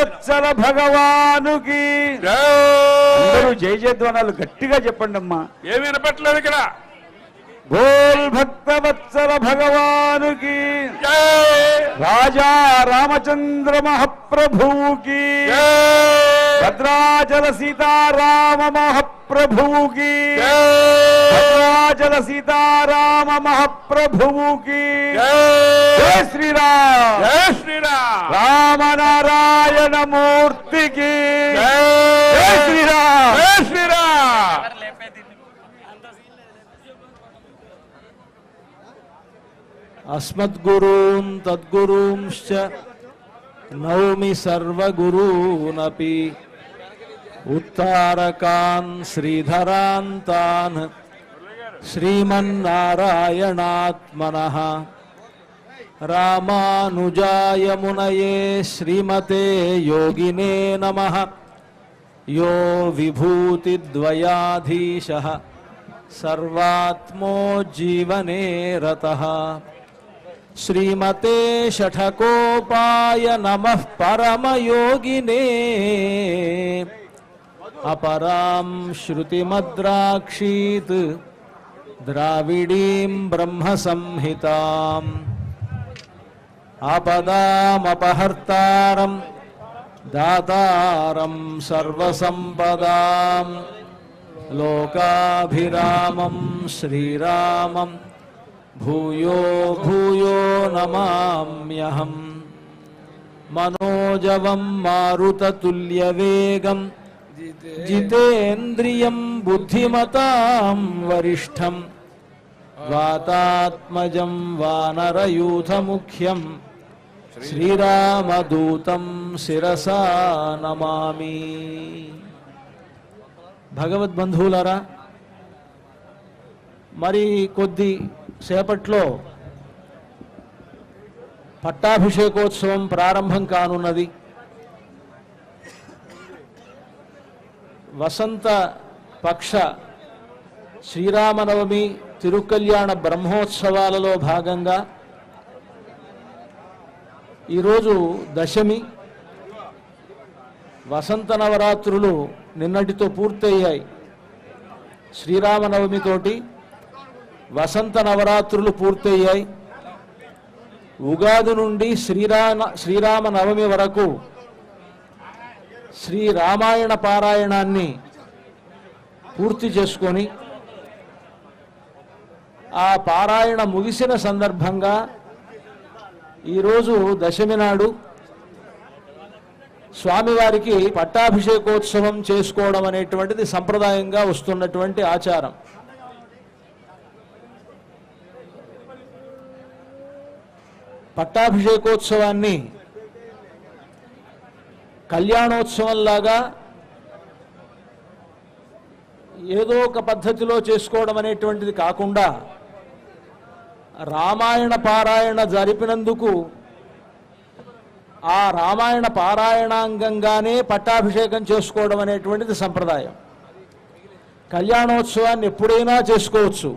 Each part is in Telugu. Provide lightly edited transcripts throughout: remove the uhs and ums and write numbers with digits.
భక్తవత్సల భగవానుకి అందరూ జయ జయధ్వానాలు గట్టిగా చెప్పండి అమ్మా. ఏమి వినపట్లేదు ఇక్కడ. బోల్ భక్తవత్సల భగవానుకి, రాజా రామచంద్ర మహాప్రభువుకి, భద్రాచల సీతారామ మహాప్రభువుకి, భద్రాచల సీతారామ మహాప్రభువుకి. జయ శ్రీరామ్, జయ శ్రీరామ్. రామనారాయణ మూర్తికి జయ శ్రీరామ్, జయ శ్రీరామ్. అస్మద్గురూన్ తద్గురూంశ్చ నౌమి సర్వగురూనపి ఉత్తారకాన్ శ్రీధరాంతాన్ శ్రీమన్నారాయణాత్మనః రామానుజాయ మునయే శ్రీమతే యోగినే నమః. యో విభూతిద్వయాధీశః సర్వాత్మో జీవనే రతః. శ్రీమతే షఠకోపాయ నమః పరమయోగినే. అపరాం శృతిమద్రాక్షీత్ ద్రావిడీం బ్రహ్మ సంహితాం. ఆపదామపహర్తారం దాతారం సర్వసంపదాం. లోకాభిరామం శ్రీరామం భూయో భూయో నమామ్యహం. మనోజవం మారుతతుల్యవేగం జితేంద్రియం బుద్ధిమతాం వరిష్టం. వాతాత్మజం వానరయూథముఖ్యం శ్రీరామదూతం శిరసా నమామి. భగవద్బంధువులారా, మరి కొద్ది సేపట్లో పట్టాభిషేకోత్సవం ప్రారంభం కానున్నది. వసంత పక్ష శ్రీరామనవమి తిరుకల్యాణ బ్రహ్మోత్సవాలలో భాగంగా ఈరోజు దశమి. వసంత నవరాత్రులు నిన్నటితో పూర్తయ్యాయి. శ్రీరామనవమితోటి వసంత నవరాత్రులు పూర్తయ్యాయి. ఉగాది నుండి శ్రీరామ నవమి వరకు శ్రీరామాయణ పారాయణాన్ని పూర్తి చేసుకొని ఆ పారాయణ ముగిసిన సందర్భంగా ఈరోజు దశమి నాడు స్వామివారికి పట్టాభిషేకోత్సవం చేసుకోవడం అనేటువంటిది సంప్రదాయంగా వస్తున్నటువంటి ఆచారం. పట్టాభిషేకోత్సవాన్ని కళ్యాణోత్సవంలాగా ఏదో ఒక పద్ధతిలో చేసుకోవడం అనేటువంటిది కాకుండా రామాయణ పారాయణ జరిపినందుకు ఆ రామాయణ పారాయణాంగంగానే పట్టాభిషేకం చేసుకోవడం అనేటువంటిది సంప్రదాయం. కళ్యాణోత్సవాన్ని ఎప్పుడైనా చేసుకోవచ్చు,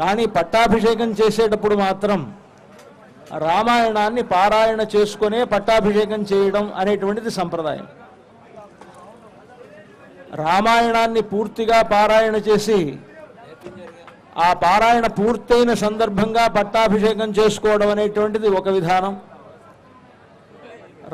కానీ పట్టాభిషేకం చేసేటప్పుడు మాత్రం రామాయణాన్ని పారాయణ చేసుకునే పట్టాభిషేకం చేయడం అనేటువంటిది సంప్రదాయం. రామాయణాన్ని పూర్తిగా పారాయణ చేసి ఆ పారాయణ పూర్తయిన సందర్భంగా పట్టాభిషేకం చేసుకోవడం అనేటువంటిది ఒక విధానం.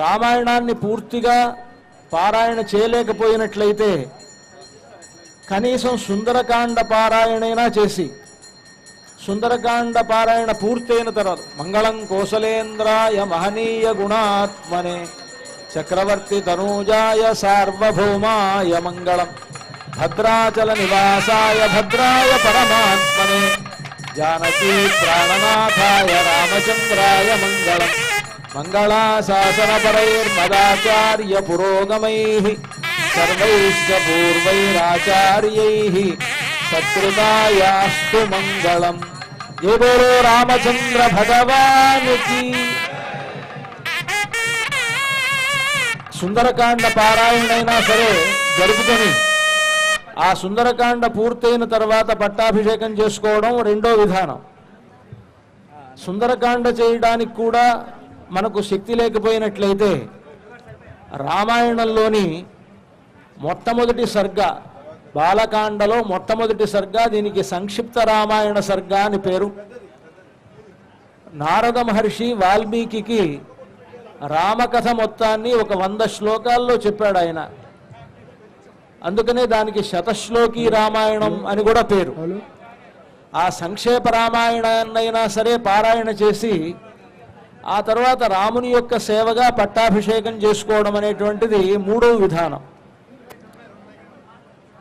రామాయణాన్ని పూర్తిగా పారాయణ చేయలేకపోయినట్లయితే కనీసం సుందరకాండ పారాయణైనా చేసి, సుందరకాండ పారాయణ పూర్తయిన తర్వాత మంగళం కోసలేంద్రాయ మహనీయ గుణాత్మనే చక్రవర్తి తనూజాయ సార్వభౌమాయ మంగళం భద్రాచల నివాసాయ భద్రాయ పరమాత్మనే జానకీ ప్రాణనాథాయ రామచంద్రాయ మంగళం మంగళాశాసనపరైర్మదాచార్య పురోగమైః సర్వైశ్చ పూర్వైరాచార్యైః సత్కృతాయాస్తు మంగళం. జయ బోలో రామచంద్ర భగవానికి. సుందరకాండ పారాయణైనా సరే జరుపుకొని ఆ సుందరకాండ పూర్తయిన తర్వాత పట్టాభిషేకం చేసుకోవడం రెండో విధానం. సుందరకాండ చేయడానికి కూడా మనకు శక్తి లేకపోయినట్లయితే రామాయణంలోని మొట్టమొదటి సర్గ, బాలకాండలో మొట్టమొదటి సర్గ. దీనికి సంక్షిప్త రామాయణ సర్గ అని పేరు. నారద మహర్షి వాల్మీకి రామకథ మొత్తాన్ని ఒక 100 శ్లోకాల్లో చెప్పాడు ఆయన. అందుకనే దానికి శతశ్లోకి రామాయణం అని కూడా పేరు. ఆ సంక్షేప రామాయణాన్నైనా సరే పారాయణ చేసి ఆ తర్వాత రాముని యొక్క సేవగా పట్టాభిషేకం చేసుకోవడం అనేటువంటిది 3వ విధానం.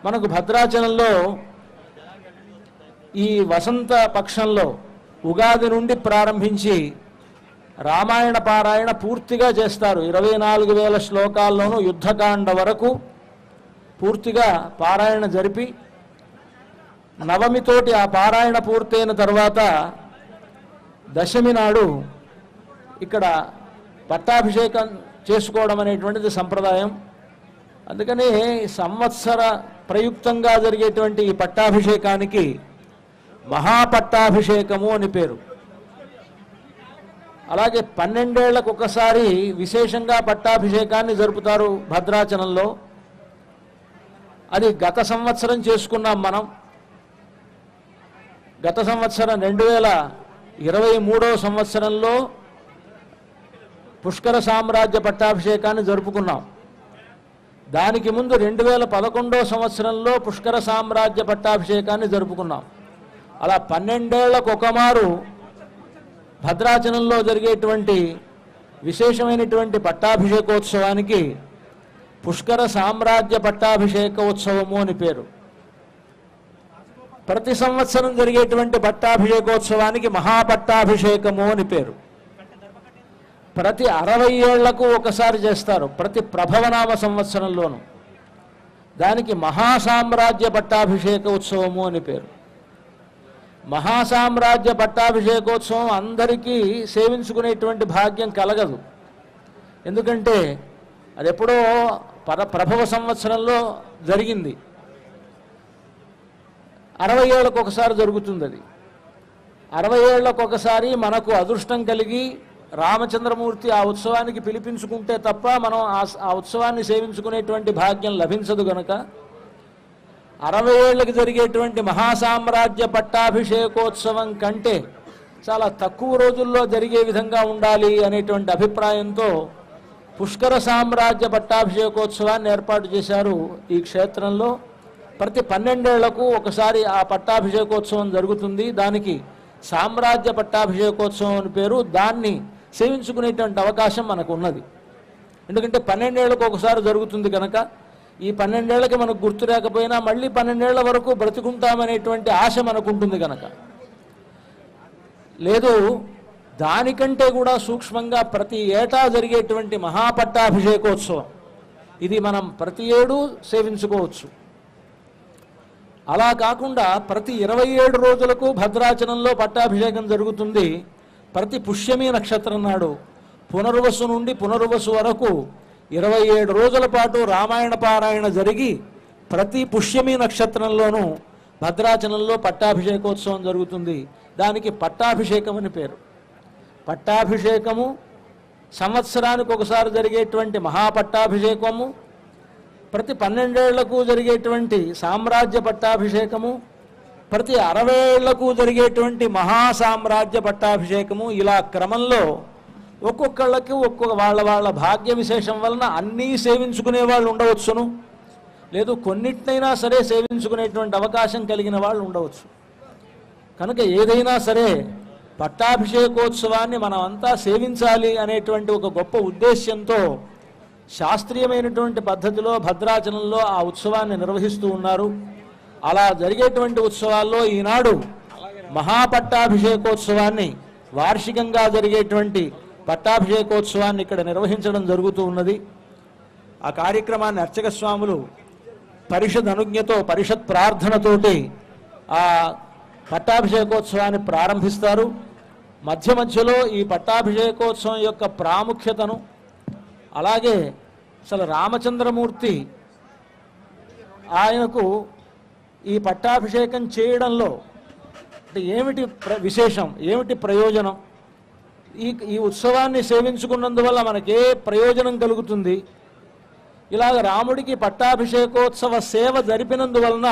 మనకు భద్రాచలంలో ఈ వసంత పక్షంలో ఉగాది నుండి ప్రారంభించి రామాయణ పారాయణ పూర్తిగా చేస్తారు. 24,000 శ్లోకాల్లోనూ యుద్ధకాండ వరకు పూర్తిగా పారాయణ జరిపి నవమితోటి ఆ పారాయణ పూర్తయిన తర్వాత దశమి నాడు ఇక్కడ పట్టాభిషేకం చేసుకోవడం అనేటువంటిది సంప్రదాయం. అందుకని సంవత్సర ప్రయుక్తంగా జరిగేటువంటి ఈ పట్టాభిషేకానికి మహాపట్టాభిషేకము అని పేరు. అలాగే 12 ఏళ్లకు ఒకసారి విశేషంగా పట్టాభిషేకాన్ని జరుపుతారు భద్రాచలంలో. అది గత సంవత్సరం చేసుకున్నాం మనం. గత సంవత్సరం 2023వ సంవత్సరంలో పుష్కర సామ్రాజ్య పట్టాభిషేకాన్ని జరుపుకున్నాం. దానికి ముందు 2011వ సంవత్సరంలో పుష్కర సామ్రాజ్య పట్టాభిషేకాన్ని జరుపుకున్నాం. అలా 12 ఏళ్లకు ఒకమారు భద్రాచలంలో జరిగేటువంటి విశేషమైనటువంటి పట్టాభిషేకోత్సవానికి పుష్కర సామ్రాజ్య పట్టాభిషేకోత్సవము అని పేరు. ప్రతి సంవత్సరం జరిగేటువంటి పట్టాభిషేకోత్సవానికి మహాపట్టాభిషేకము అని పేరు. ప్రతి 60 ఏళ్లకు ఒకసారి చేస్తారు, ప్రతి ప్రభవనామ సంవత్సరంలోనూ. దానికి మహాసామ్రాజ్య పట్టాభిషేక ఉత్సవము అని పేరు. మహాసామ్రాజ్య పట్టాభిషేకోత్సవం అందరికీ సేవించుకునేటువంటి భాగ్యం కలగదు. ఎందుకంటే అది ఎప్పుడో ప్రభవ సంవత్సరంలో జరిగింది. 60 ఏళ్లకు ఒకసారి జరుగుతుంది. అది 60 ఏళ్లకు ఒకసారి మనకు అదృష్టం కలిగి రామచంద్రమూర్తి ఆ ఉత్సవానికి పిలిపించుకుంటే తప్ప మనం ఆ ఉత్సవాన్ని సేవించుకునేటువంటి భాగ్యం లభించదు గనక 60 ఏళ్లకు జరిగేటువంటి మహాసామ్రాజ్య పట్టాభిషేకోత్సవం కంటే చాలా తక్కువ రోజుల్లో జరిగే విధంగా ఉండాలి అనేటువంటి అభిప్రాయంతో పుష్కర సామ్రాజ్య పట్టాభిషేకోత్సవాన్ని ఏర్పాటు చేశారు ఈ క్షేత్రంలో. ప్రతి 12 ఏళ్లకు ఒకసారి ఆ పట్టాభిషేకోత్సవం జరుగుతుంది. దానికి సామ్రాజ్య పట్టాభిషేకోత్సవం అని పేరు. దాన్ని సేవించుకునేటువంటి అవకాశం మనకు ఉన్నది. ఎందుకంటే 12 ఏళ్లకు ఒకసారి జరుగుతుంది కనుక ఈ 12 ఏళ్లకి మనకు గుర్తు లేకపోయినా మళ్ళీ 12 ఏళ్ల వరకు బ్రతికుంటామనేటువంటి ఆశ మనకుంటుంది కనుక. లేదు, దానికంటే కూడా సూక్ష్మంగా ప్రతి ఏటా జరిగేటువంటి మహాపట్టాభిషేకోత్సవం ఇది మనం ప్రతి ఏడు సేవించుకోవచ్చు. అలా కాకుండా ప్రతి 27 రోజులకు భద్రాచలంలో పట్టాభిషేకం జరుగుతుంది. ప్రతి పుష్యమి నక్షత్రం నాడు పునర్వసు నుండి పునర్వసు వరకు 27 రోజుల పాటు రామాయణ పారాయణ జరిగి ప్రతి పుష్యమి నక్షత్రంలోనూ భద్రాచలంలో పట్టాభిషేకోత్సవం జరుగుతుంది. దానికి పట్టాభిషేకం అని పేరు. పట్టాభిషేకము సంవత్సరానికి ఒకసారి జరిగేటువంటి మహాపట్టాభిషేకము, ప్రతి 12 ఏళ్లకు జరిగేటువంటి సామ్రాజ్య పట్టాభిషేకము, ప్రతి 60 ఏళ్లకు జరిగేటువంటి మహాసామ్రాజ్య పట్టాభిషేకము. ఇలా క్రమంలో ఒక్కొక్కళ్ళకి ఒక్కొక్క వాళ్ళ భాగ్య విశేషం వలన అన్నీ సేవించుకునే వాళ్ళు ఉండవచ్చును, లేదు కొన్నిటినైనా సరే సేవించుకునేటువంటి అవకాశం కలిగిన వాళ్ళు ఉండవచ్చు. కనుక ఏదైనా సరే పట్టాభిషేకోత్సవాన్ని మనం అంతా సేవించాలి అనేటువంటి ఒక గొప్ప ఉద్దేశ్యంతో శాస్త్రీయమైనటువంటి పద్ధతిలో భద్రాచలంలో ఆ ఉత్సవాన్ని నిర్వహిస్తూ ఉన్నారు. అలా జరిగేటువంటి ఉత్సవాల్లో ఈనాడు మహాపట్టాభిషేకోత్సవాన్ని, వార్షికంగా జరిగేటువంటి పట్టాభిషేకోత్సవాన్ని ఇక్కడ నిర్వహించడం జరుగుతూ ఉన్నది. ఆ కార్యక్రమాన్ని అర్చక స్వాములు పరిషత్ అనుజ్ఞతో, పరిషత్ ప్రార్థనతోటి ఆ పట్టాభిషేకోత్సవాన్ని ప్రారంభిస్తారు. మధ్య మధ్యలో ఈ పట్టాభిషేకోత్సవం యొక్క ప్రాముఖ్యతను, అలాగే అసలు రామచంద్రమూర్తి ఆయనకు ఈ పట్టాభిషేకం చేయడంలో అంటే ఏమిటి విశేషం, ఏమిటి ప్రయోజనం, ఈ ఉత్సవాన్ని సేవించుకున్నందువల్ల మనకే ప్రయోజనం కలుగుతుంది, ఇలాగ రాముడికి పట్టాభిషేకోత్సవ సేవ జరిపినందువలన